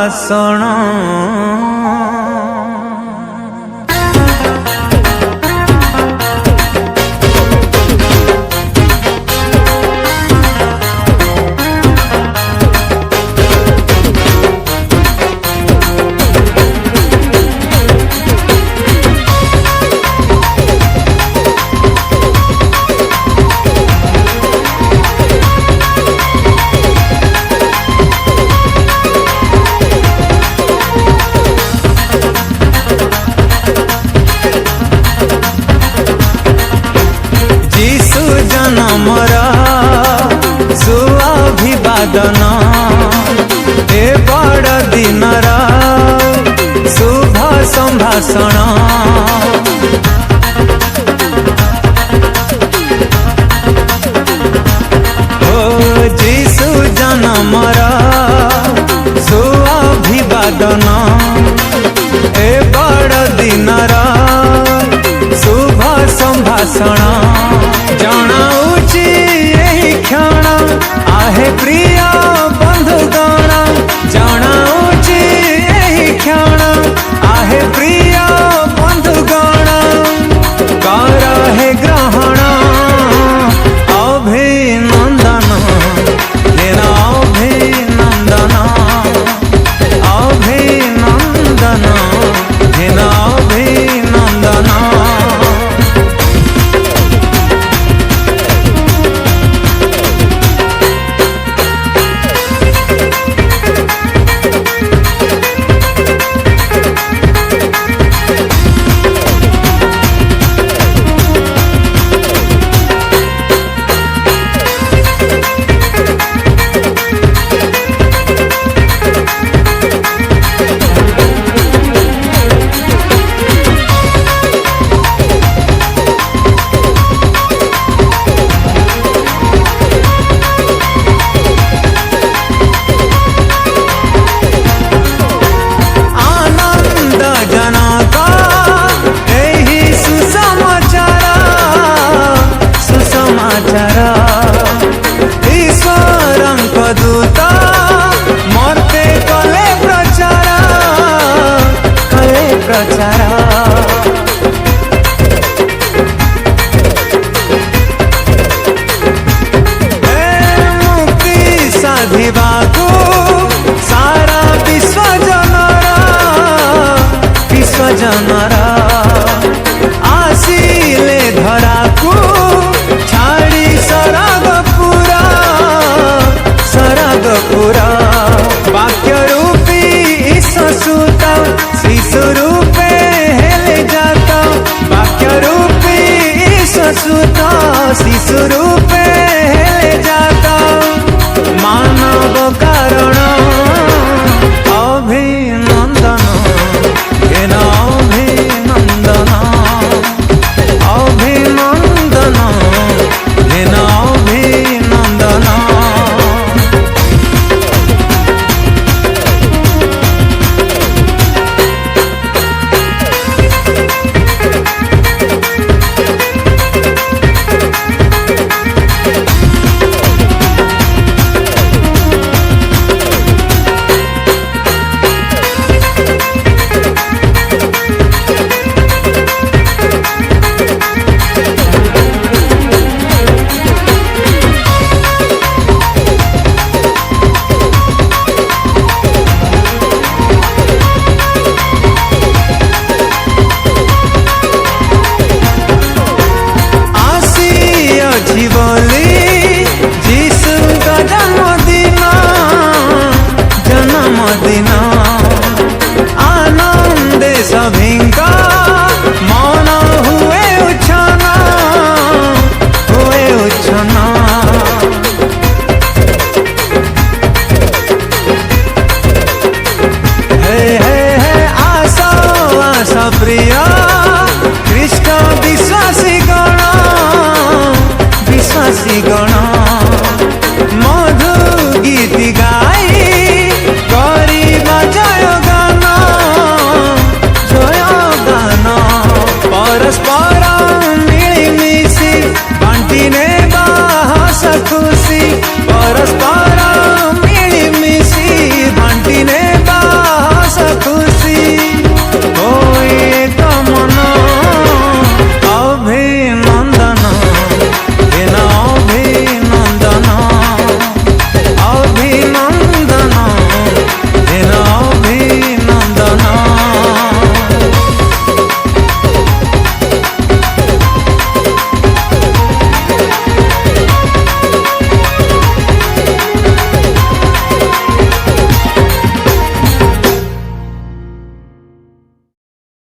भाषण जनमरा सुअभिवादन ए बड़ दिनरा शुभ संभाषण ओ जीशु जनमरा सुअभिवादन ए बड़ दिनरा शुभ संभाषण जनाऊची यही क्षण आहे प्रिय बंधुगण जनाऊची यही क्षण आहे प्रिय बंधुगण कर हे ग्रहण अभिनंदन हेना अभिनंदन अभिनंदन हेना अभिनंदन ईश्वरंक दूत मर्ते कले प्रचार मुक्ति साधिबाकू सारा विश्व जनरा आसिले धराकू छाड़ी सरगपुरा वाक्य रूपी ईशसुत शिशु रूपे हेले जाता वाक्य रूपी ईशसुत शिशु रूपे